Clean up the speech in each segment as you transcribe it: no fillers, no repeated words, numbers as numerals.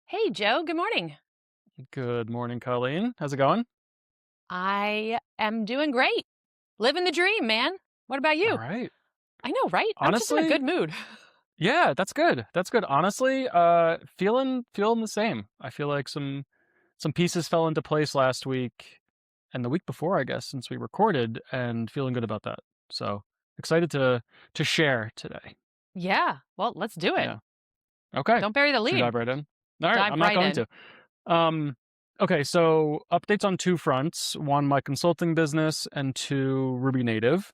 Hey, Joe. Good morning. Good morning, Colleen. How's it going? I am doing great. Living the dream, man. What about All you? right. I know, right? I'm just in a Honestly, good mood. yeah, that's good. That's good. Honestly, feeling the same. I feel like some pieces fell into place last week and the week before, I guess, since we recorded, and feeling good about that. So excited to share today. Yeah. Well, let's do it. Yeah. Okay. Don't bury the Should we lead. dive right in? All right. Dive I'm not right going in. to. Um. Okay. So updates on two fronts: one, my consulting business, and two, Ruby Native.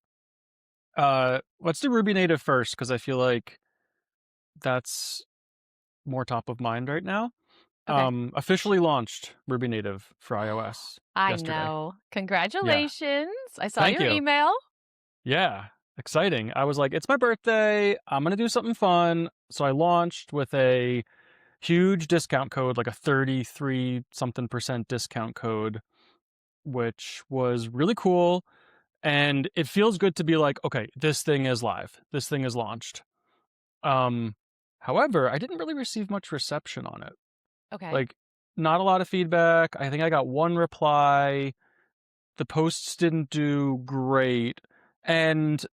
Let's do Ruby Native first because I feel like that's more top of mind right now. Okay. Officially launched Ruby Native for iOS I yesterday. know. Yeah, Congratulations. I saw thank your you. email. Yeah, exciting. I was like, it's my birthday. I'm gonna do something fun. So I launched with a huge discount code, like a 33 something percent discount code, which was really cool. And it feels good to be like, okay, this thing is live. This thing is launched. Um, However, I didn't really receive much reception on it. Okay. Like, not a lot of feedback. I think I got one reply. The posts didn't do great. And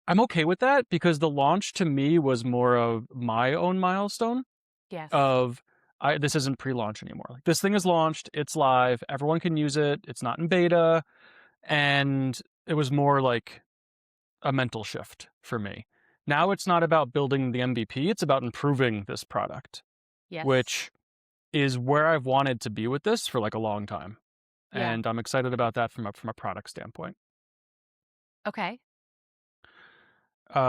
I'm okay with that because the launch to me was more of my own milestone Yes. of this isn't pre-launch anymore. Like this thing is launched, it's live, everyone can use it, it's not in beta, and it was more like a mental shift for me. Now it's not about building the MVP, it's about improving this product, Yes. which is where I've wanted to be with this for like a long time. Yeah. And I'm excited about that from a product standpoint, Okay.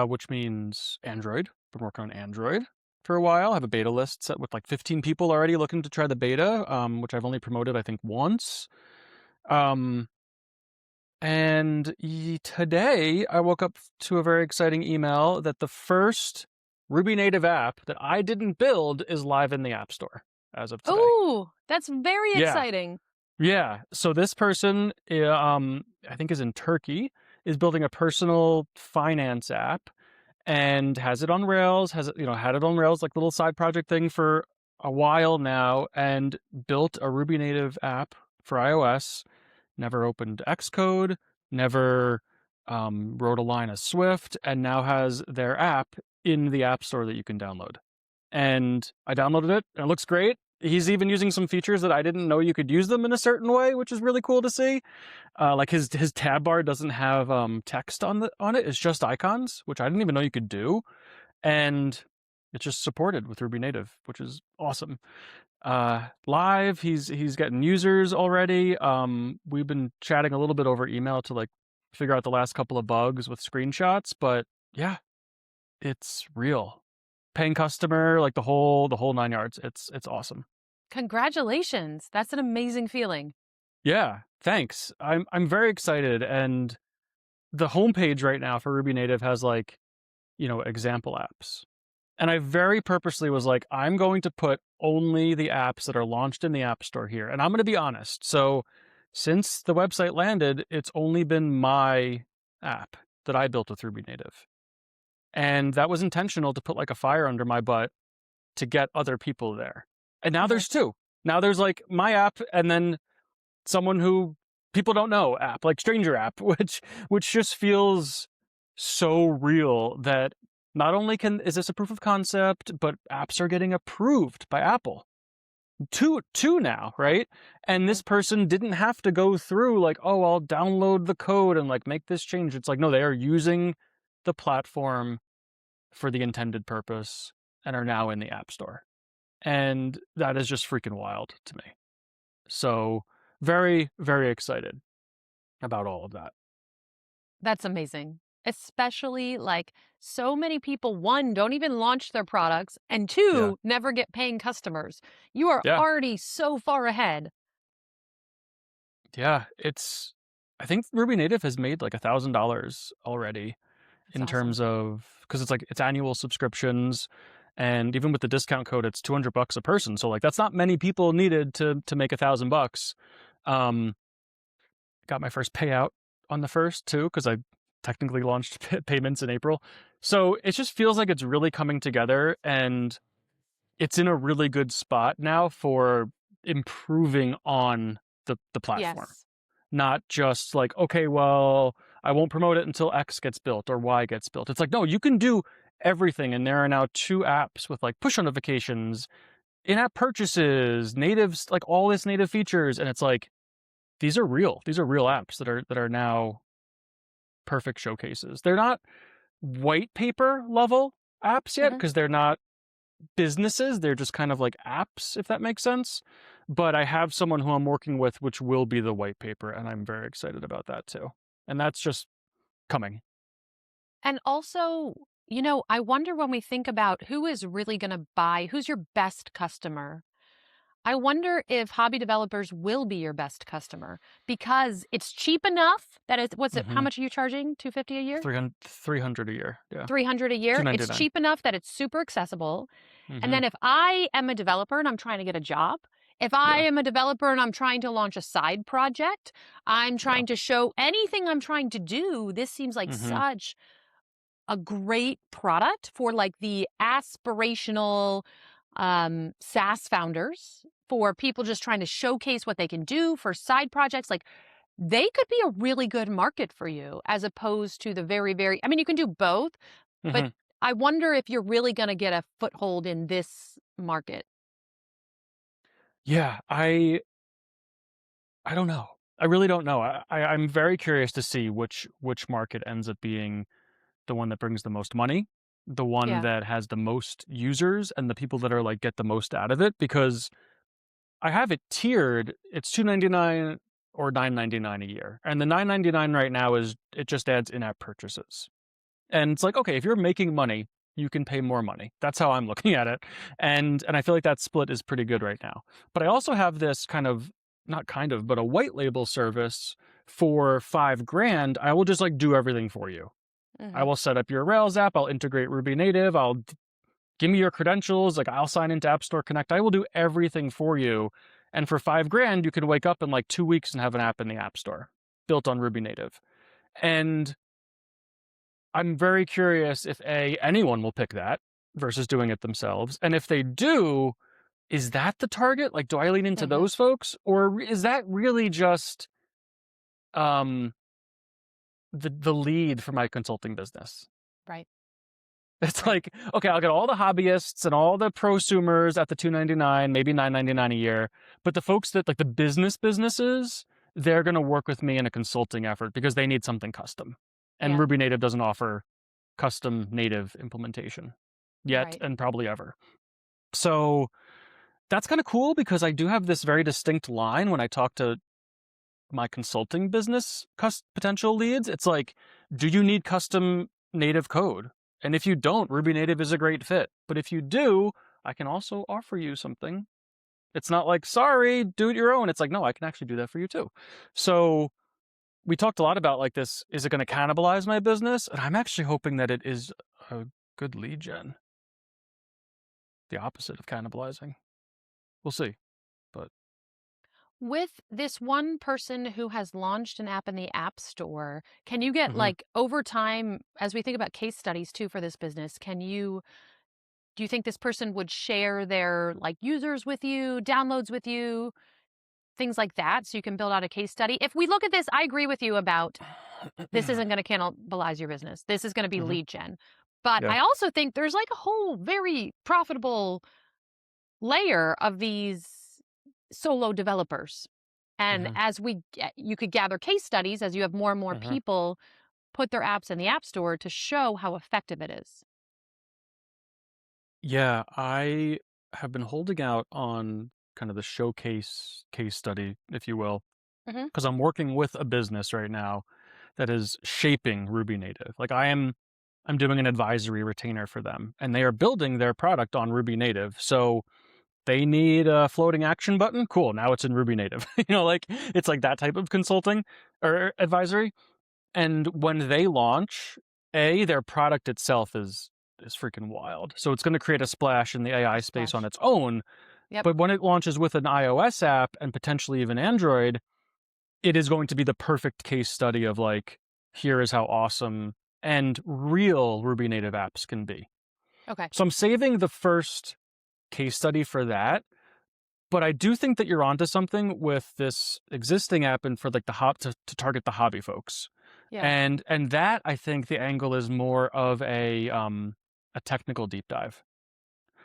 which means Android. Been working on Android for a while. I have a beta list set with like 15 people already looking to try the beta, which I've only promoted, I think, once. Um, and today I woke up to a very exciting email that the first Ruby native app that I didn't build is live in the App Store as of today. Ooh, that's very Yeah. exciting. Yeah. So this person, I think is in Turkey, is building a personal finance app and has it on Rails, has it, had it on Rails like little side project thing for a while now and built a Ruby native app for iOS, never opened Xcode, never wrote a line of Swift, and now has their app in the App Store that you can download. And I downloaded it, and it looks great. He's even using some features that I didn't know you could use them in a certain way, which is really cool to see. Like his tab bar doesn't have text on it; it's just icons, which I didn't even know you could do, and it's just supported with Ruby Native, which is awesome. Live, he's getting users already. We've been chatting a little bit over email to like figure out the last couple of bugs with screenshots, but yeah, it's real. Paying customer, like the whole nine yards. It's awesome. Congratulations. That's an amazing feeling. Yeah, thanks. I'm very excited, and the homepage right now for Ruby Native has like, example apps. And I very purposely was like, I'm going to put only the apps that are launched in the App Store here. And I'm going to be honest. So, since the website landed, it's only been my app that I built with Ruby Native. And that was intentional to put like a fire under my butt to get other people there. And now Okay. there's two. Now there's like my app and then someone who people don't know app, like stranger app, which just feels so real that not only is this a proof of concept, but apps are getting approved by Apple. Two now, right? And this Okay. person didn't have to go through like, oh, I'll download the code and like make this change. It's like, no, they are using the platform for the intended purpose and are now in the App Store. And that is just freaking wild to me. So, very, very excited about all of that. That's amazing. Especially like so many people, one, don't even launch their products, and Yeah. two, never get paying customers. You are Yeah. already so far ahead. Yeah. I think Ruby Native has made like $1,000 already That's in awesome. terms of, because it's like, it's annual subscriptions. And even with the discount code, it's $200 a person. So like, that's not many people needed to make $1,000. Um, got my first payout on the first too, because I technically launched payments in April. So it just feels like it's really coming together. And it's in a really good spot now for improving on the platform. Yes. Not just like, okay, well, I won't promote it until X gets built or Y gets built. It's like, no, you can do everything. And there are now 2 apps with like push notifications, in-app purchases, natives, like all this native features. And it's like, these are real. These are real apps that are now perfect showcases. They're not white paper level apps yet Mhm. because they're not businesses. They're just kind of like apps, if that makes sense. But I have someone who I'm working with, which will be the white paper, and I'm very excited about that too. And that's just coming. And also, I wonder when we think about who is really going to buy, who's your best customer. I wonder if hobby developers will be your best customer because it's cheap enough that how Mm-hmm. much are you charging? 250 a year? 300 a year. Yeah. 300 a year? It's 299. cheap enough that it's super accessible. And Mm-hmm. then if I am a developer and I'm trying to get a job, if I Yeah. am a developer and I'm trying to launch a side project, I'm Yeah. trying to show anything I'm trying to do, this seems like Mm-hmm. such a great product for like the aspirational SaaS founders, for people just trying to showcase what they can do for side projects. Like they could be a really good market for you as opposed to the very, very, I mean, you can do both, but Mm-hmm. I wonder if you're really going to get a foothold in this market. Yeah. I don't know. I really don't know. I'm very curious to see which market ends up being the one that brings the most money, the one Yeah. that has the most users, and the people that are like get the most out of it. Because I have it tiered. It's 299 or 999 a year, and the 999 right now is it just adds in-app purchases. And it's like, okay, if you're making money, you can pay more money. That's how I'm looking at it. And I feel like that split is pretty good right now. But I also have this kind of not kind of, but a white label service for 5 grand. I will just like do everything for you. I Hmm. will set up your Rails app. I'll integrate Ruby Native. Give me your credentials. Like I'll sign into App Store Connect. I will do everything for you. And for 5 grand, you can wake up in like 2 weeks and have an app in the App Store built on Ruby Native. And I'm very curious if anyone will pick that versus doing it themselves. And if they do, is that the target? Like, do I lean into Hmm. those folks? Or is that really just um the lead for my consulting business? Right. It's Right. like, okay, I'll get all the hobbyists and all the prosumers at the 299, maybe 999 a year. But the folks that like the businesses, they're gonna work with me in a consulting effort because they need something custom. And Yeah. Ruby Native doesn't offer custom native implementation yet Right. and probably ever. So that's kind of cool because I do have this very distinct line when I talk to my consulting business potential leads. It's like, do you need custom native code? And if you don't, Ruby Native is a great fit. But if you do, I can also offer you something. It's not like, sorry, do it your own. It's like, no, I can actually do that for you too. So we talked a lot about like this, is it going to cannibalize my business? And I'm actually hoping that it is a good lead gen, the opposite of cannibalizing. We'll see. But With this one person who has launched an app in the App Store, can you get mhm. like over time, as we think about case studies too for this business, do you think this person would share their like users with you, downloads with you, things like that, so you can build out a case study? If we look at this, I agree with you about this isn't going to cannibalize your business. This is going to be Mhm. lead gen. But Yeah. I also think there's like a whole very profitable layer of these solo developers. And Mhm. as you could gather case studies as you have more and more Mhm. people put their apps in the App Store to show how effective it is. Yeah, I have been holding out on kind of the showcase case study, if you will, Hmm. because I'm working with a business right now that is shaping Ruby Native. Like I'm doing an advisory retainer for them, and they are building their product on Ruby Native. So they need a floating action button. Cool, now it's in Ruby Native. Like it's like that type of consulting or advisory. And when they launch, their product itself is freaking wild. So it's going to create a splash in the AI A space on splash. its own. Yep. But when it launches with an iOS app and potentially even Android, it is going to be the perfect case study of like, here is how awesome and real Ruby native apps can be. Okay. So I'm saving the first case study for that. But I do think that you're onto something with this existing app and for like to target the hobby folks. Yeah. And that I think the angle is more of a technical deep dive.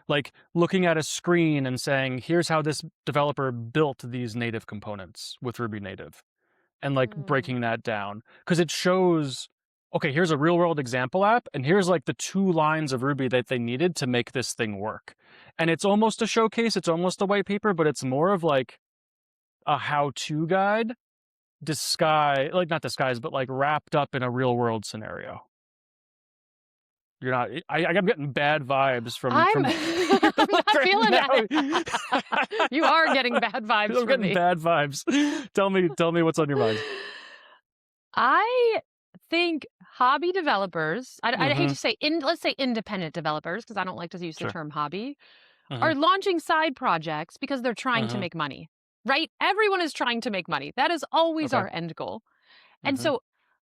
Like looking at a screen and saying, here's how this developer built these native components with Ruby Native, and like Mm. breaking that down. Because it shows, okay, here's a real world example app, and here's like the 2 lines of Ruby that they needed to make this thing work. And it's almost a showcase, it's almost a white paper, but it's more of like a how-to guide, like not disguised, but like wrapped up in a real world scenario. You're not. I'm getting bad vibes I'm from your I'm not right feeling now. that. You are getting bad vibes I'm from getting me. bad vibes. Tell me what's on your mind. I think hobby developers, I hate Mm-hmm. to say, let's say independent developers, because I don't like to use the Sure. term hobby, Mm-hmm. are launching side projects because they're trying to Mm-hmm. make money, right? Everyone is trying to make money. That is always Okay. our end goal. And Mm-hmm. so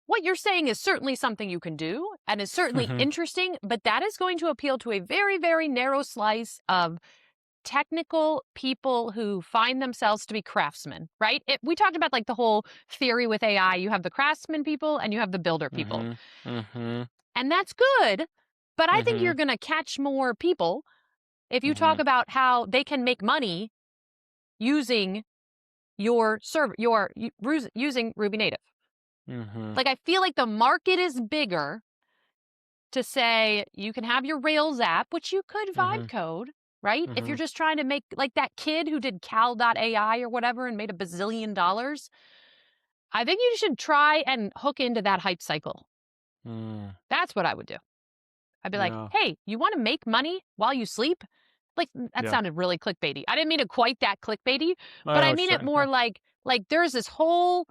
what you're saying is certainly something you can do and is certainly Mm-hmm. interesting, but that is going to appeal to a very, very narrow slice of technical people who find themselves to be craftsmen, right? We talked about like the whole theory with AI. You have the craftsman people and you have the builder people. Mm-hmm. Mm-hmm. And that's good, but I think Mm-hmm. you're going to catch more people if you Mm-hmm. talk about how they can make money using your server, using Ruby Native. Mm-hmm. Like I feel like the market is bigger to say you can have your Rails app, which you could Mm-hmm. vibe code, right? If Mm-hmm. you're just trying to make like that kid who did cal.ai or whatever and made $1 bazillion, I think you should try and hook into that hype cycle. Mm. That's what I would do. I'd be like, Yeah. hey, you want to make money while you sleep? Like that Yeah. sounded really clickbaity. I didn't mean it quite that clickbaity, I but know I what mean you're it saying. Yeah. more like there's this whole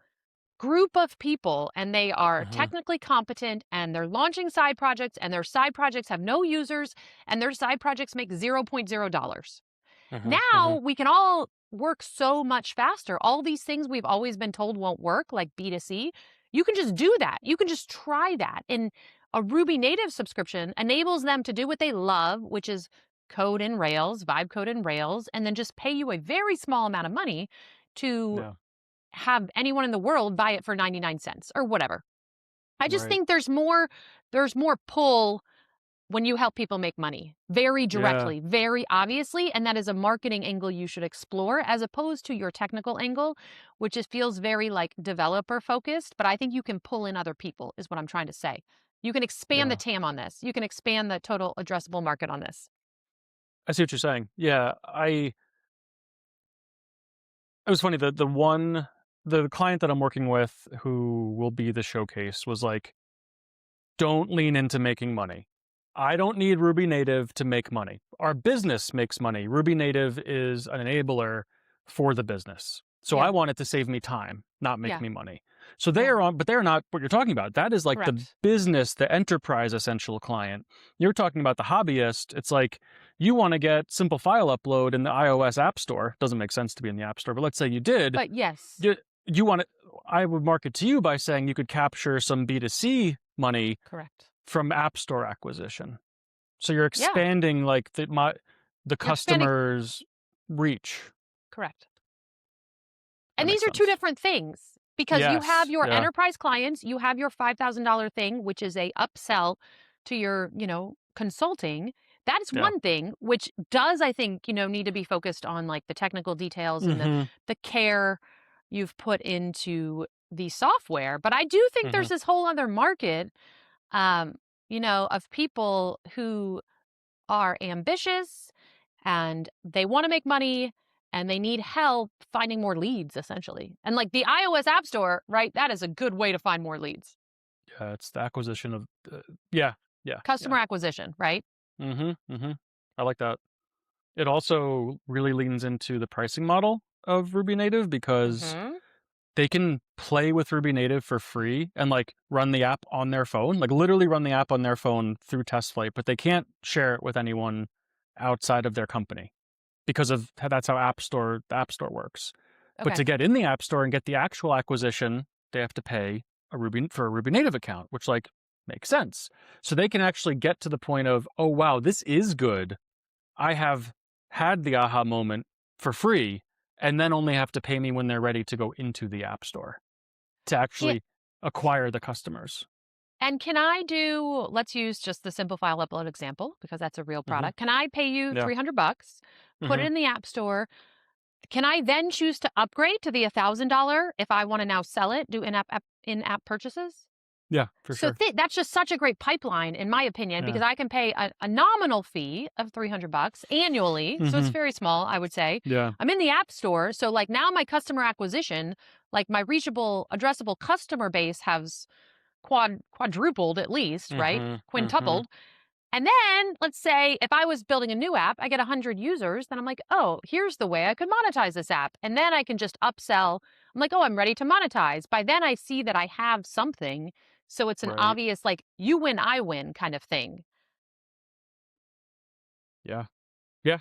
group of people and they are Mm-hmm. technically competent and they're launching side projects and their side projects have no users and their side projects make $0.0. Mm-hmm. Mm-hmm. Now we can all work so much faster. All these things we've always been told won't work, like B2C, you can just do that. You can just try that. And a Ruby native subscription enables them to do what they love, which is code in Rails, vibe code in Rails, and then just pay you a very small amount of money to Yeah. have anyone in the world buy it for 99 cents or whatever. I just Right. think there's more pull when you help people make money very Yeah. directly, very obviously, and that is a marketing angle you should explore as opposed to your technical angle, which just feels very like developer focused, but I think you can pull in other people is what I'm trying to say. You can expand the Yeah. TAM on this. You can expand the total addressable market on this. I see what you're saying. Yeah. It was funny. The client that I'm working with who will be the showcase was like, don't lean into making money. I don't need Ruby Native to make money. Our business makes money. Ruby Native is an enabler for the business. So I Yeah. want it to save me time, not make Yeah. me money. So they Yeah. are on, but they're not what you're talking about. That is like the Correct. business, the enterprise essential client. You're talking about the hobbyist. It's like you want to get simple file upload in the iOS App Store. Doesn't make sense to be in the App Store, but let's say you did. But yes, You want it. I would market to you by saying you could capture some B2C money correct. from App Store acquisition. So you're Yeah. expanding like the You're expanding. customer's reach. Correct. That And these makes are two sense. different things because you have Yes. your Yeah. enterprise clients, you have your $5,000 thing, which is a upsell to your, consulting. That's Yeah. one thing, which does, I think, need to be focused on like the technical details and the, Mm-hmm. the care you've put into the software. But I do think Mm-hmm. there's this whole other market, um, of people who are ambitious and they want to make money and they need help finding more leads essentially. And like the iOS App Store, right? That is a good way to find more leads. Yeah. It's the acquisition of. Yeah. Yeah. Yeah. Customer acquisition, right? Mm-hmm. Mm-hmm. I like that. It also really leans into the pricing model of Ruby Native because Mhm. they can play with Ruby Native for free and like run the app on their phone, like literally run the app on their phone through TestFlight, but they can't share it with anyone outside of their company because of that's how the App Store works. But Okay. to get in the App Store and get the actual acquisition, they have to pay for a Ruby Native account, which like makes sense. So they can actually get to the point of, oh wow, this is good. I have had the aha moment for free and then only have to pay me when they're ready to go into the App Store to Yeah. actually acquire the customers. And can I do, let's use just the simple file upload example because that's a real Hmm. product. Can I pay you Yeah. 300 bucks, put it Hmm. in the App Store? Can I then choose to upgrade to the $1,000 if I want to now sell it, do in-app purchases? Yeah, for So sure. that's just such a great pipeline, in my opinion, Yeah. because I can pay a nominal fee of 300 bucks annually. So it's Hmm. very small, I would say. Yeah. I'm in the App Store. So, like, now my customer acquisition, like my reachable, addressable customer base has quadrupled at least, right? Hmm. Hmm. Quintupled. And then let's say if I was building a new app, I get 100 users, then I'm like, oh, here's the way I could monetize this app. And then I can just upsell. I'm like, oh, I'm ready to monetize. By then I see that I have something. So it's an Right. obvious, like, you win, I win kind of thing. Yeah. Yeah.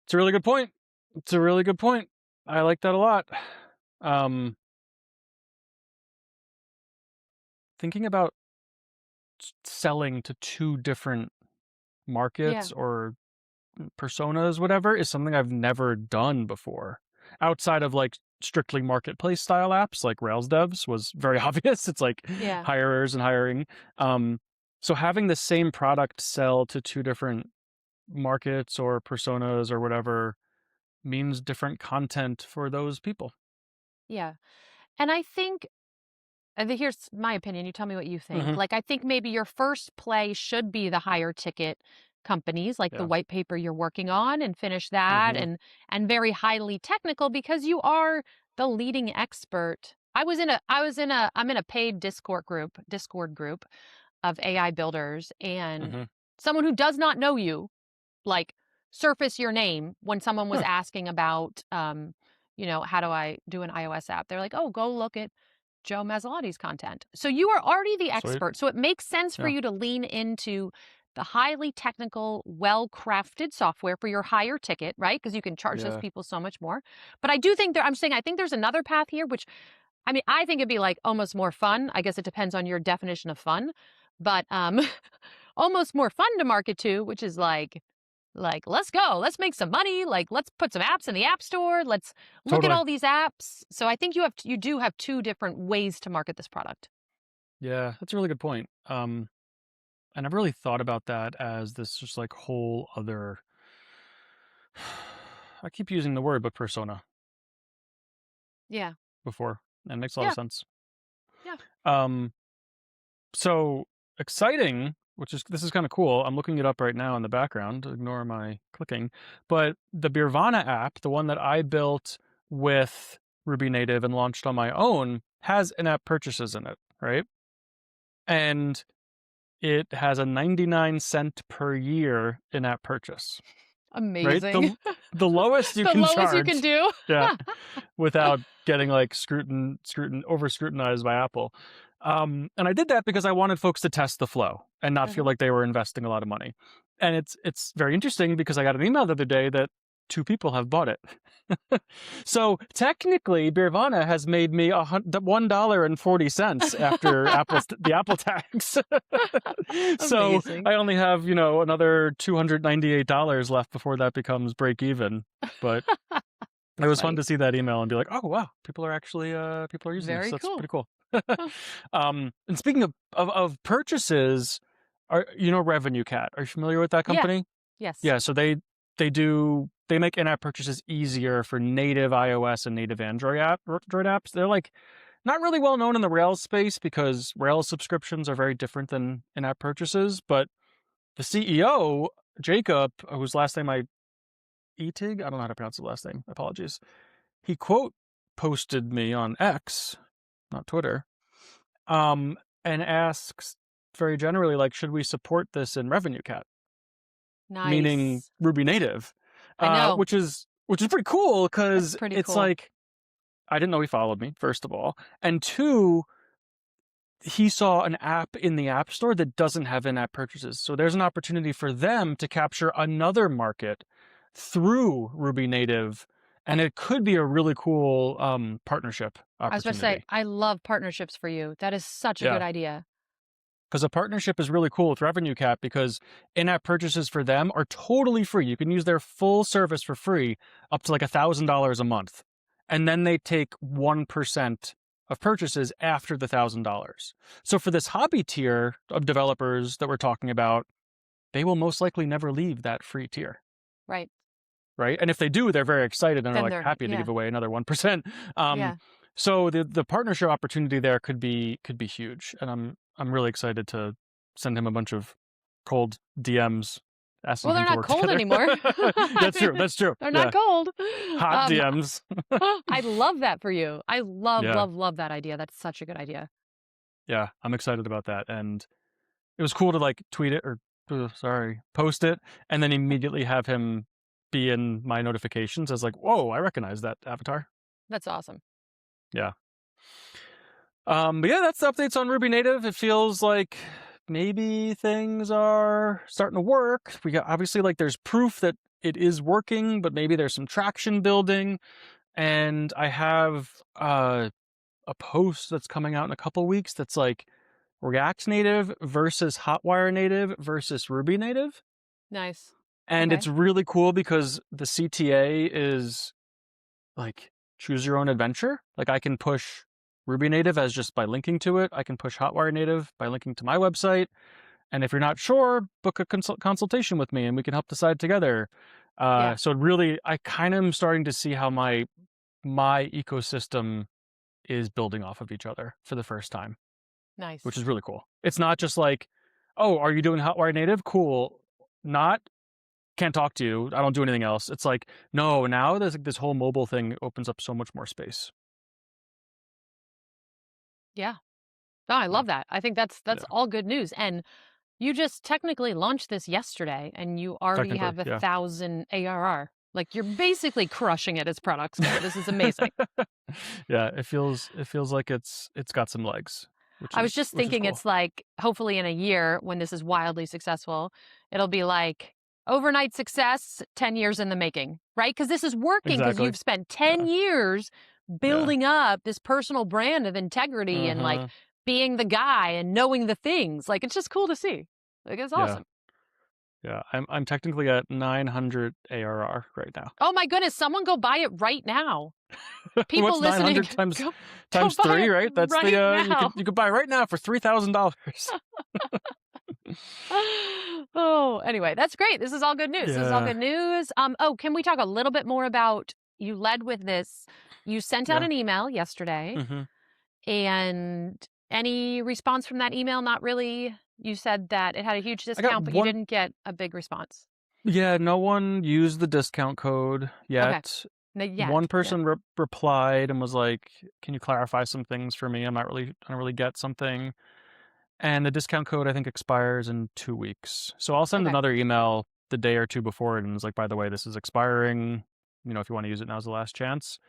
It's a really good point. It's a really good point. I like that a lot. Um, Thinking about selling to two different Yeah. markets or personas, whatever, is something I've never done before. Outside of like strictly marketplace style apps like Rails devs was very obvious. It's like Yeah. hirers and hiring. Um, so having the same product sell to two different markets or personas or whatever means different content for those people. Yeah. And I think here's my opinion. You tell me what you think. Hmm. Like, I think maybe your first play should be the higher ticket companies, like the Yeah. white paper you're working on, and finish that, Hmm. and very highly technical because you are the leading expert. I'm in a paid Discord group of AI builders, and Hmm. someone who does not know you, like, surface your name when someone was Huh. asking about, how do I do an iOS app? They're like, oh, go look at Joe Mazzolotti's content. So you are already the Sweet. expert. So it makes sense for Yeah. you to lean into the highly technical, well crafted software for your higher ticket, right? Because you can charge those Yeah. people so much more. But I do think I'm saying, I think there's another path here, which, I mean, I think it'd be like almost more fun. I guess it depends on your definition of fun, but almost more fun to market to, which is like, let's go, let's make some money, like, let's put some apps in the App Store, let's look at Totally. all these apps. So I think you do have two different ways to market this product. Yeah, that's a really good point. I never really thought about that as this just like whole other I keep using the word, but persona Yeah. before. And it makes a lot of Yeah. sense. Yeah. Um, so exciting, which is this is kind of cool. I'm looking it up right now in the background. Ignore my clicking. But the Birvana app, the one that I built with Ruby Native and launched on my own, has in-app purchases in it, right? And it has a 99 cent per year in-app purchase, right? Amazing. The lowest you The can lowest you can charge. do. Yeah. Without getting like over scrutinized by Apple. And I did that because I wanted folks to test the flow and not feel Mhm. like they were investing a lot of money. And it's very interesting because I got an email the other day that two people have bought it. So technically, Birvana has made me $1.40 after the Apple tax. So Amazing. I only have another $298 left before that becomes break even. But it That's was fun funny. to see that email and be like, "Oh, wow, people are using this. Very That's cool. pretty cool." Huh. And speaking of purchases, Revenue Cat? Are you familiar with that Yeah. company? Yes. Yeah, so they make in-app purchases easier for native iOS and native Android apps. They're like not really well known in the Rails space because Rails subscriptions are very different than in-app purchases, but the CEO, Jacob, whose last name Etig, I don't know how to pronounce the last name. Apologies. He quote posted me on X, not Twitter, and asks very generally, like, should we support this in Revenue Cat, meaning Nice. Ruby Native, I know. which is pretty cool That's because pretty it's cool. like I didn't know he followed me, first of all, and two, he saw an app in the App Store that doesn't have in-app purchases. So there's an opportunity for them to capture another market through Ruby Native, and it could be a really cool partnership I was about to say, opportunity. I love partnerships for you. That is such a good Yeah, idea. because a partnership is really cool with Revenue Cap because in-app purchases for them are totally free. You can use their full service for free up to like $1,000 a month. And then they take 1% of purchases after the $1,000. So for this hobby tier of developers that we're talking about, they will most likely never leave that free tier. Right. Right. And if they do, they're very excited and are Then like they're, happy to give yeah. away another 1%. Um, Yeah. so the partnership opportunity there could be huge. And I'm really excited to send him a bunch of cold DMs asking Well, him they're to not work cold together. anymore. I That's true. mean, That's true. they're not Yeah. cold. Hot Um, DMs. I love that for you. I love, Yeah. love, love that idea. That's such a good idea. Yeah. I'm excited about that. And it was cool to like tweet it or post it and then immediately have him be in my notifications as like, whoa, I recognize that avatar. That's awesome. Yeah. But yeah, that's the updates on Ruby Native. It feels like maybe things are starting to work. We got obviously like there's proof that it is working, but maybe there's some traction building. And I have a post that's coming out in a couple weeks that's like React Native versus Hotwire Native versus Ruby Native. Nice. And Okay. it's really cool because the CTA is like choose your own adventure. Like I can push Ruby Native as just by linking to it. I can push Hotwire Native by linking to my website. And if you're not sure, book a consultation with me and we can help decide together. Yeah. So it really, I kind of am starting to see how my ecosystem is building off of each other for the first time, which Nice. is really cool. It's not just like, oh, are you doing Hotwire Native? Cool. Not can't talk to you. I don't do anything else. It's like, no, now there's like this whole mobile thing opens up so much more space. Yeah. No, I Yeah. love that. I think that's Yeah. all good news. And you just technically launched this yesterday and you already Technically. have a Yeah. thousand ARR. Like you're basically crushing it as products go. This is amazing. Yeah. It feels like it's got some legs, which I was is just which is thinking cool. it's like hopefully in a year when this is wildly successful, it'll be like overnight success, 10 years in the making, right? Because this is working because Exactly. you've spent Yeah. 10 years Yeah. building up this personal brand of integrity and like Uh-huh. being the guy and knowing the things. Like it's just cool to see. Like it's Yeah. awesome. Yeah. I'm technically at 900 ARR right now. Oh my goodness, someone go buy it right now. People What's listening, 900 times go go times buy 3, it right? That's the right you now. could buy right now for $3,000. Oh, anyway, that's great. This is all good news. This is all Yeah. good news. Oh, can we talk a little bit more about you led with this? You sent out Yeah. an email yesterday, Mhm. and any response from that email? Not really. You said that it had a huge I got discount, but you one. didn't get a big response. Yeah, no one used the discount code Okay. yet. Yet. One Yeah. person replied and was like, "Can you clarify some things for me? I don't really get something." And the discount code I think expires in 2 weeks. So I'll send Okay. another email the day or two before it and it's like, "By the way, this is expiring. If you want to use it, now's the last chance."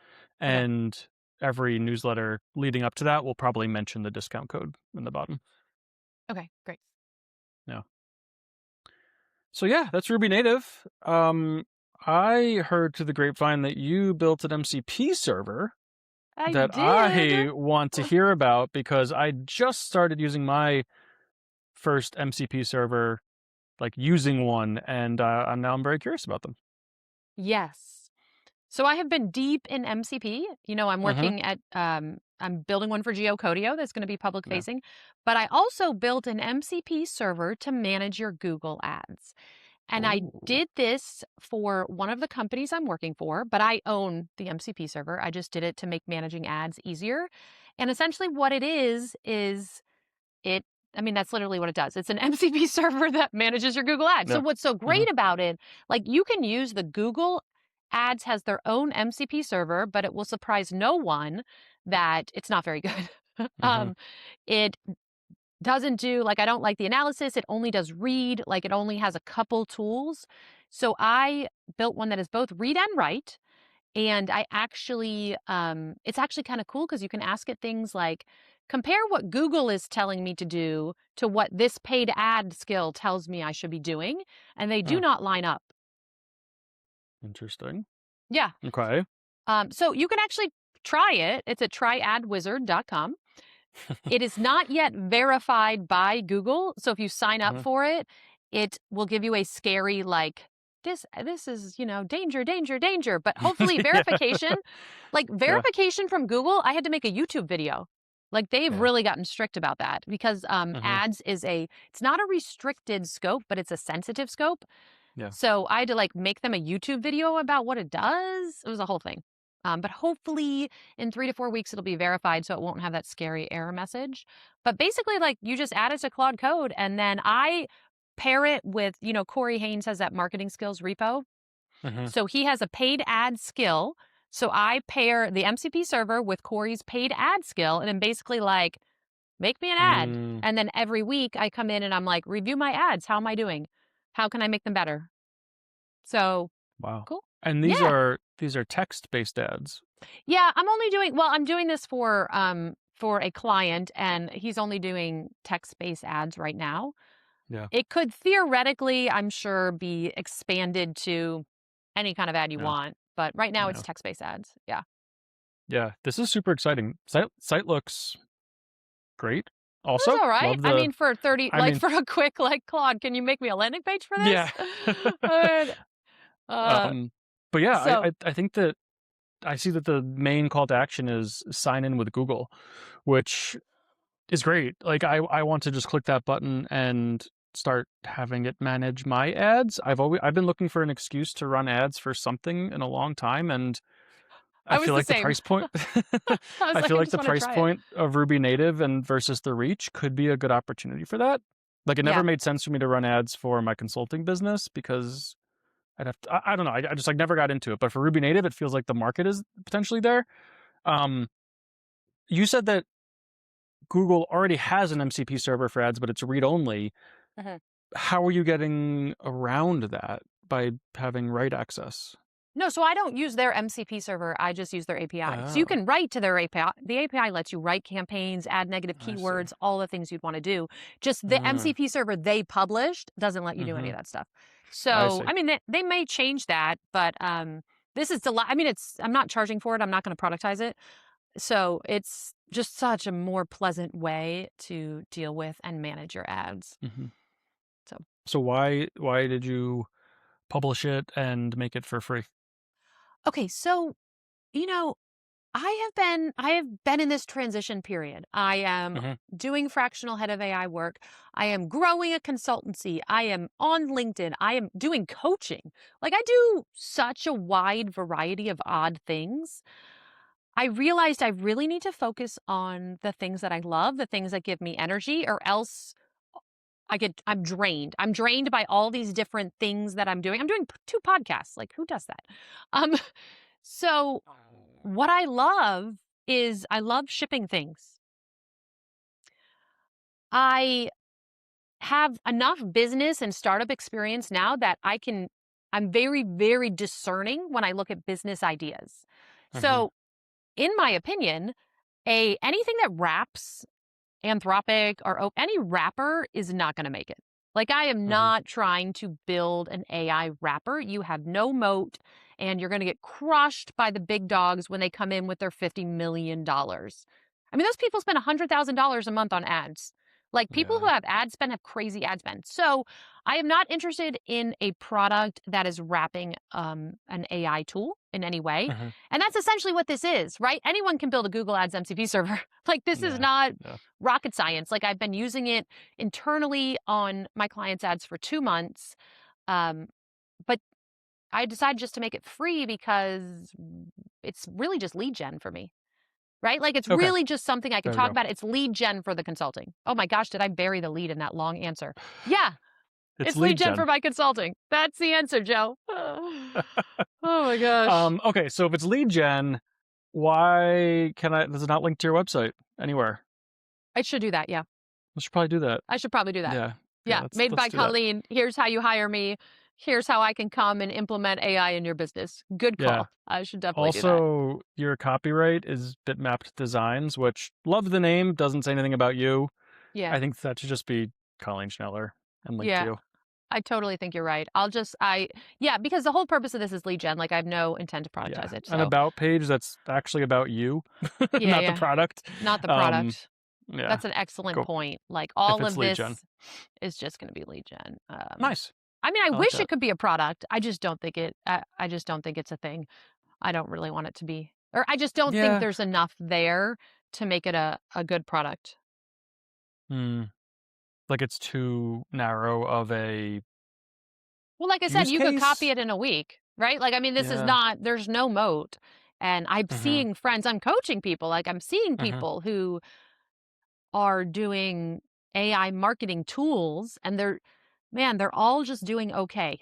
Okay. And every newsletter leading up to that will probably mention the discount code in the bottom. Okay. Great. Yeah. So yeah, that's Ruby Native. I heard to the grapevine that you built an MCP server I that did. I want to hear about because I just started using my first MCP server, like using one, and I'm very curious about them. Yes. So I have been deep in MCP. I'm Mm-hmm. working at I'm building one for GeoCodio that's going to be public Yeah. facing, but I also built an MCP server to manage your Google ads. And I Oh. did this for one of the companies I'm working for, but I own the MCP server. I just did it to make managing ads easier. And essentially what it is it I mean, that's literally what it does. It's an MCP server that manages your Google Ads. So Yeah. what's so Mm-hmm. great about it, like you can use the Google Ads has their own MCP server, but it will surprise no one that it's not very good. Mm-hmm. It doesn't do like I don't like the analysis. It only does read, like it only has a couple tools. So I built one that is both read and write. And I actually, it's actually kind of cool because you can ask it things like, compare what Google is telling me to do to what this paid ad skill tells me I should be doing. And they do Oh, not line up. interesting. Yeah. Okay. So you can actually try it. It's at tryadwizard.com. It is not yet verified by Google, so if you sign up Mhm. for it, it will give you a scary, like, this is, danger, danger, danger, but hopefully Yeah. Yeah. verification from Google, I had to make a YouTube video. Like, they've Yeah. really gotten strict about that because, Mhm. ads it's not a restricted scope, but it's a sensitive scope. Yeah. So I had to like make them a YouTube video about what it does. It was a whole thing. But hopefully in 3 to 4 weeks it'll be verified so it won't have that scary error message. But basically, like you just add it to Claude Code and then I pair it with, Corey Haynes has that marketing skills repo. Mhm. So he has a paid ad skill. So I pair the MCP server with Corey's paid ad skill and then basically like make me an ad. Mm. And then every week I come in and I'm like, review my ads. How am I doing? How can I make them better? So Wow. cool. And Yeah. these are text-based ads. Yeah, I'm doing this for a client and he's only doing text-based ads right now. Yeah. It could theoretically, I'm sure, be expanded to any kind of ad you Yeah. want, but right now it's Yeah. text-based ads. Yeah. Yeah. This is super exciting. Site looks great. That's Also, all right. love I the mean, for 30, I like mean, for a quick, like, Claude, can you make me a landing page for yeah. this? And, uh, Um, but yeah, so I think that I see that the main call to action is sign in with Google, which is great. Like I want to just click that button and start having it manage my ads. I've been looking for an excuse to run ads for something in a long time, and I I was feel the like the same. price point I was I like, feel I like just the want to price try it. point of Ruby Native and versus the reach could be a good opportunity for that. Like it never Yeah. made sense for me to run ads for my consulting business because I'd have to, I don't know. I just like never got into it. But for Ruby Native, it feels like the market is potentially there. Um, you said that Google already has an MCP server for ads, but it's read only. Mhm. How are you getting around that by having write access? No, so I don't use their MCP server. I just use their API. So you Oh, can write to their API. The API lets you write campaigns, add negative I see. keywords, all the things you'd want to do. Just the Mm, MCP server they published doesn't let you do any mm-hmm. of that stuff. I So, see. I mean, they may change that, but this is I mean, I'm not charging for it. I'm not going to productize it. So it's just such a more pleasant way to deal with and manage your ads. Hmm. So, So why did you publish it and make it for free? okay. So, you know, I have been in this transition period. I am Hmm. doing fractional head of AI work. I am growing a consultancy. I am on LinkedIn. I am doing coaching. Like I do such a wide variety of odd things. I realized I really need to focus on the things that I love, the things that give me energy, or else I'm drained. I'm drained by all these different things that I'm doing. I'm doing two podcasts. Like who does that? Um, so what I love is I love shipping things. I have enough business and startup experience now that I'm very, very discerning when I look at business ideas. Hmm. So, in my opinion, anything that wraps Anthropic or any wrapper is not going to make it. Like, I am Hmm. not trying to build an AI wrapper. You have no moat, and you're going to get crushed by the big dogs when they come in with their $50 million. I mean, those people spend $100,000 a month on ads. Like, people who Yeah. have ad spend have crazy ad spend. So, I am not interested in a product that is wrapping an AI tool in any way. Hmm. And that's essentially what this is, right? Anyone can build a Google Ads MCP server. Like, this is Yeah. not Yeah. rocket science. Like I've been using it internally on my clients' ads for 2 months. Um, but I decided just to make it free because it's really just lead gen for me, right? Like it's Okay. really just something I can There we talk go. about. It's lead gen for the consulting. Oh my gosh, did I bury the lead in that long answer? Yeah, It's it's lead lead gen for gen. my consulting. That's the answer, Joe. Oh my gosh. Okay, so if it's lead gen, why can I? Does it not link to your website anywhere? I should do that. Yeah. I should probably do that. I should probably do that. Yeah, yeah. Yeah, made Let's by do that. Colleen. Here's how you hire me. Here's how I can come and implement AI in your business. Good Yeah. call. I should definitely do that. Also, your copyright is Bitmapped Designs, which love the name, doesn't say anything about you. Yeah. I think that should just be Colleen Schneller and link to Yeah. you. I totally think you're right. Yeah, because the whole purpose of this is lead gen. Like I have no intent to Yeah, productize it. an So about page that's actually about you, yeah, not the yeah. product. Not the Um, product. Yeah. That's an excellent Go point. Like, if all it's of lead gen. this is just gonna be lead gen. Nice. I mean, I I like wish it that. could be a product. I just don't think it's a thing. I don't really want it to be. Or I just don't think Yeah. there's enough there to make it a good product. Hmm. Like it's too narrow of a Well, like I said, use you could copy case? it in a week, right? Like, I mean, this is Yeah. not there's no moat. And I'm Mhm. seeing friends, I'm coaching people, like, I'm seeing Mhm. people who are doing AI marketing tools, and they're all just doing okay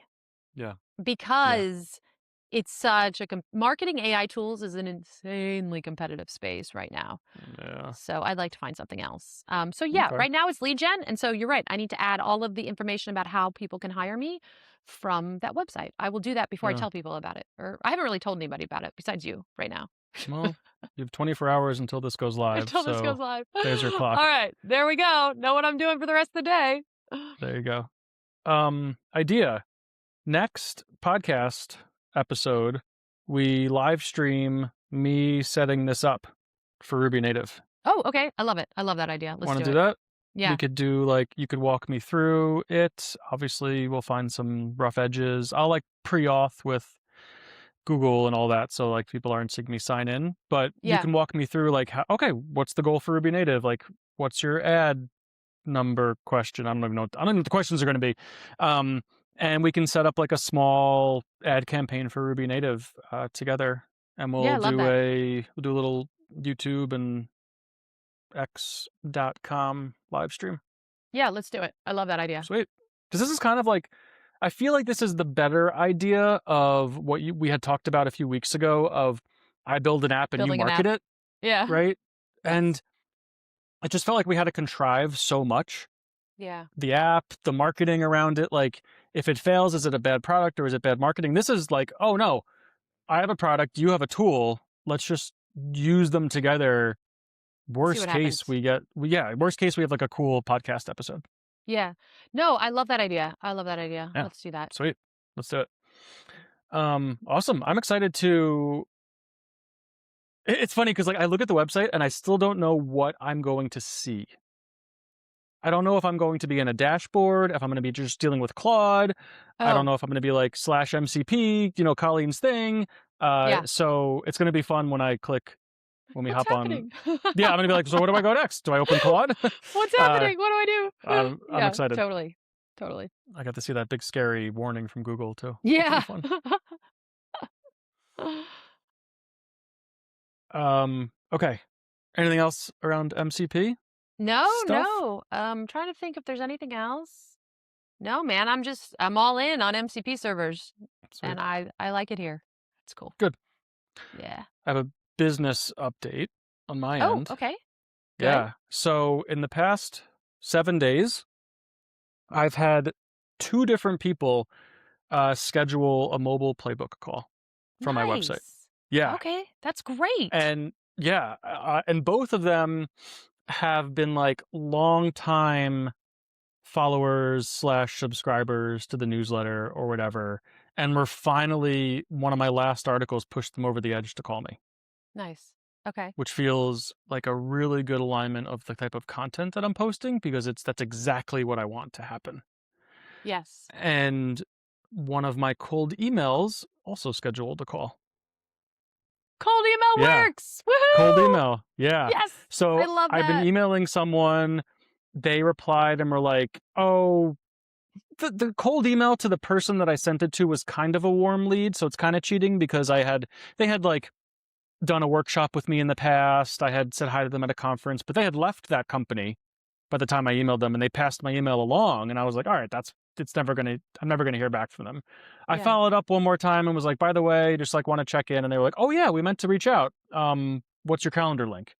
Yeah. Yeah. because it's such a marketing AI tools is an insanely competitive space right now. Yeah. So I'd like to find something else. So yeah, Okay. right now it's lead gen, and so you're right. I need to add all of the information about how people can hire me from that website. I will do that before I Yeah. tell people about it, or I haven't really told anybody about it besides you right now. Well, you have 24 hours until this goes live, Until this goes so live. there's your All clock. right, there we go. Know what I'm doing for the rest of the day. There you go. Idea. Next podcast episode, we live stream me setting this up for Ruby Native. Oh, okay. I love it. I love that idea. Let's Want to do do it. that? We Yeah. could do like you could walk me through it. Obviously, we'll find some rough edges. I'll like pre-auth with Google and all that, so like people aren't seeing me sign in. But you Yeah. can walk me through like, okay, what's the goal for Ruby Native? Like, what's your ad number question? I don't know what the questions are going to be. Um, and we can set up like a small ad campaign for Ruby Native together, and Yeah, I love that. we'll do a little YouTube and x.com live stream. Yeah, let's do it. I love that idea. Sweet. Because this is kind of like, I feel like this is the better idea of what we had talked about a few weeks ago of I build an app and you Building an market app. it, Yeah. right? Yes. And it just felt like we had to contrive so much. Yeah. The app, the marketing around it, like if it fails, is it a bad product or is it bad marketing? This is like, oh no, I have a product, you have a tool. Let's just use them together. See what happens. Worst case we have like a cool podcast episode. Yeah. No, I love that idea. I love that idea. Yeah. Let's do that. Sweet. Let's do it. Awesome. I'm excited to it's funny because like I look at the website and I still don't know what I'm going to see. I don't know if I'm going to be in a dashboard, if I'm going to be just dealing with Claude. I don't Oh, know if I'm going to be like /MCP, Colleen's thing. yeah. So it's going to be fun when we What's hop on. happening? Yeah, I'm going to be like, so where do I go next? Do I open Claude? What's uh, happening? What do I do? I'm Yeah, excited. totally. Totally. I got to see that big scary warning from Google too, which will be Yeah. fun. No, Okay. Anything else around MCP stuff? no. Trying to think if there's anything else. No, man, I'm all in on MCP servers, Sweet. and I like it here. It's cool. Good. Yeah. I have a business update on my Oh, end. okay. Good. Yeah. So in the past 7 days, I've had two different people schedule a mobile playbook call from my website. Nice. Yeah. Okay, that's great. And yeah, and both of them have been like long time followers /subscribers to the newsletter or whatever. And we're finally, one of my last articles pushed them over the edge to call me, Nice. Okay. which feels like a really good alignment of the type of content that I'm posting because that's exactly what I want to happen. Yes. And one of my cold emails also scheduled a call. Cold email Yeah, works. cold Woohoo! email. Yeah. Yes. I So love I've been that. emailing someone. They replied and were like, oh, the cold email to the person that I sent it to was kind of a warm lead. So it's kind of cheating because they had like done a workshop with me in the past. I had said hi to them at a conference, but they had left that company by the time I emailed them and they passed my email along. And I was like, all right, I'm never gonna hear back from them. I Yeah. followed up one more time and was like, by the way, just like want to check in. And they were like, oh yeah, we meant to reach out. What's your calendar link?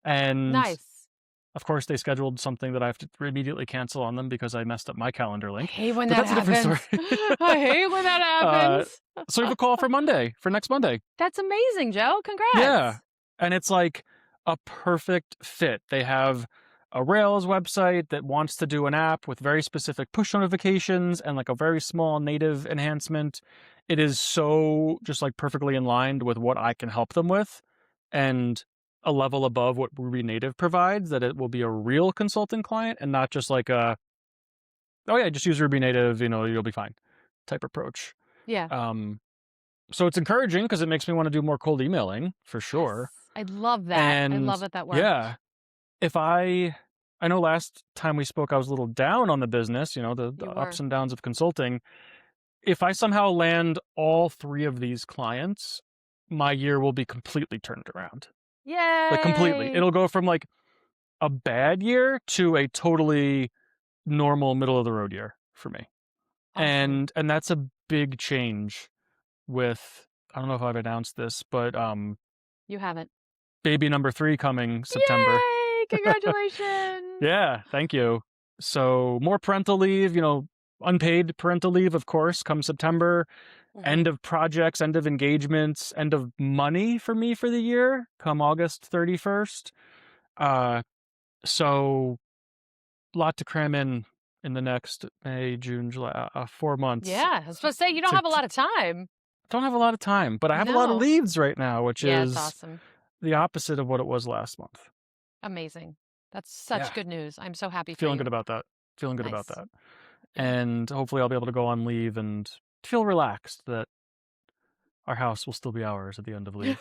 And Nice. of course they scheduled something that I have to immediately cancel on them because I messed up my calendar I link. hate when But that that's a different story. happens. I hate when that uh, happens. so we have a call for next Monday. That's amazing, Joe. Yeah. Congrats. And it's like a perfect fit. They have a Rails website that wants to do an app with very specific push notifications and like a very small native enhancement. It is so just like perfectly in line with what I can help them with. And a level above what Ruby Native provides, that it will be a real consulting client and not just like a, oh yeah, just use Ruby Native, you'll be fine type approach. Yeah. Um, so it's encouraging because it makes me want to do more cold emailing for sure. Yes. I love that. I And love that that yeah, worked. if I know last time we spoke, I was a little down on the business, the You ups were. and downs of consulting. If I somehow land all three of these clients, my year will be completely turned around. Like completely. Yay. It'll go from like a bad year to a totally normal middle of the road year for me. Awesome. And that's a big change with, I don't know if I've announced this, but You haven't. baby number 3 coming September. Yay! Congratulations. Yeah, thank you. So more parental leave, unpaid parental leave, of course, come September. End Mhm. of projects, end of engagements, end of money for me for the year, come August 31st. Uh, so lot to cram in the next May, June, July, 4 months. Yeah, I was supposed to say you don't To, have a lot of time. don't have a lot of time, but I have a lot of No. leads right now, which Yeah, it's is awesome. the opposite of what it was last month. Amazing. That's such Yeah, good news. I'm so happy for feeling good you. about that. Feeling good about Nice. that. Yeah. And hopefully I'll be able to go on leave and feel relaxed that our house will still be ours at the end of leave.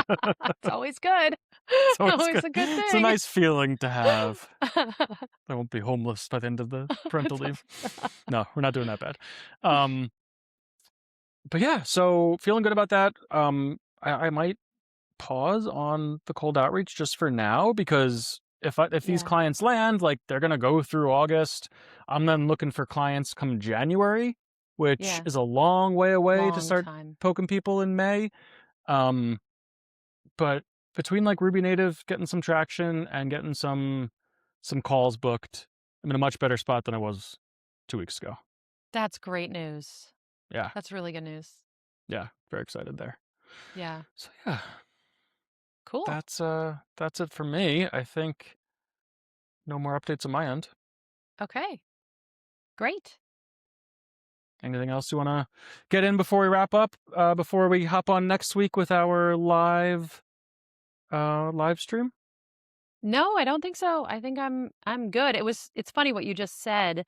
It's always good. So it's Always good. a good It's a thing. nice feeling to have. I won't be homeless by the end of the parental It's leave. No, we're not doing that bad. Um, but yeah, so feeling good about that. I might pause on the cold outreach just for now because if these Yeah, clients land, like they're gonna go through August. I'm then looking for clients come January, which yeah. is a long way away to Long start time. poking people in May. Um, but between like Ruby Native getting some traction and getting some calls booked, I'm in a much better spot than I was 2 weeks ago. That's great news. Yeah, That's really good news. yeah, very excited there. Yeah. So yeah, Cool. that's it for me. I think no more updates on my end. Okay. Great. Anything else you want to get in before we wrap up? Before we hop on next week with our live stream? No, I don't think so. I think I'm good. It's funny what you just said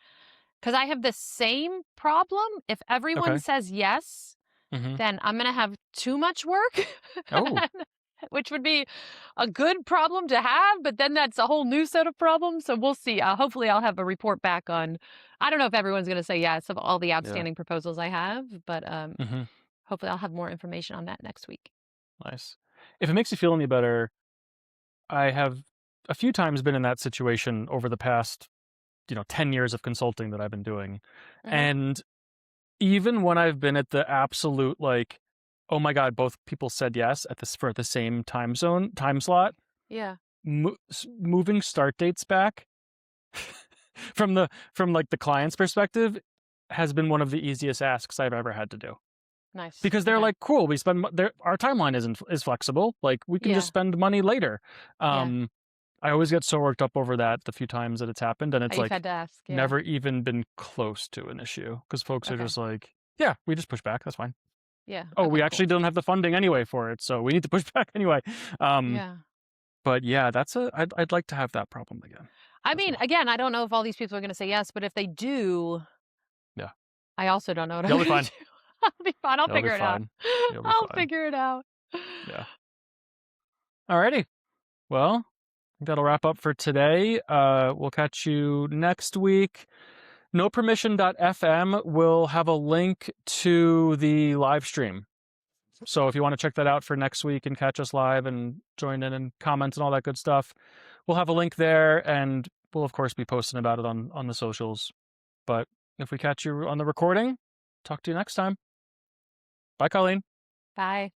because I have the same problem. If everyone Okay. says yes, Mm-hmm. then I'm gonna have too much work, Oh, which would be a good problem to have, but then that's a whole new set of problems. So we'll see. Hopefully, I'll have a report back on. I don't know if everyone's gonna say yes of all the yeah. outstanding proposals I have, but Mm-hmm. hopefully, I'll have more information on that next week. Nice. If it makes you feel any better, I have a few times been in that situation over the past, 10 years of consulting that I've been doing. Hmm. And even when I've been at the absolute like, oh my God, both people said yes at this for the same time slot, Yeah. moving start dates back from like the client's perspective has been one of the easiest asks I've ever had to do. Nice. Because they're Okay. like, cool, our timeline is flexible. Like we can just Yeah. spend money later. Yeah. Um, I always get so worked up over that the few times that it's happened, and Oh, it's you've like had to ask. Yeah. never even been close to an issue because folks are Okay. just like, yeah, we just push back. That's fine. Yeah. Oh, we Okay. actually Cool. don't have the funding anyway for it, so we need to push back anyway. Um, Yeah. but yeah, I'd like to have that problem again I as mean, well. again, I don't know if all these people are going to say yes, but if they do, Yeah, I also don't know what I'm you'll be going to fine. do. I'll be fine. I'll You'll be figure it out. fine. You'll be I'll fine. figure it out. Yeah. Alrighty. Well, I think that'll wrap up for today. We'll catch you next week. NoPermission.fm will have a link to the live stream. So if you want to check that out for next week and catch us live and join in and comment and all that good stuff, we'll have a link there, and we'll of course be posting about it on the socials. But if we catch you on the recording, talk to you next time. Bye, Colleen. Bye.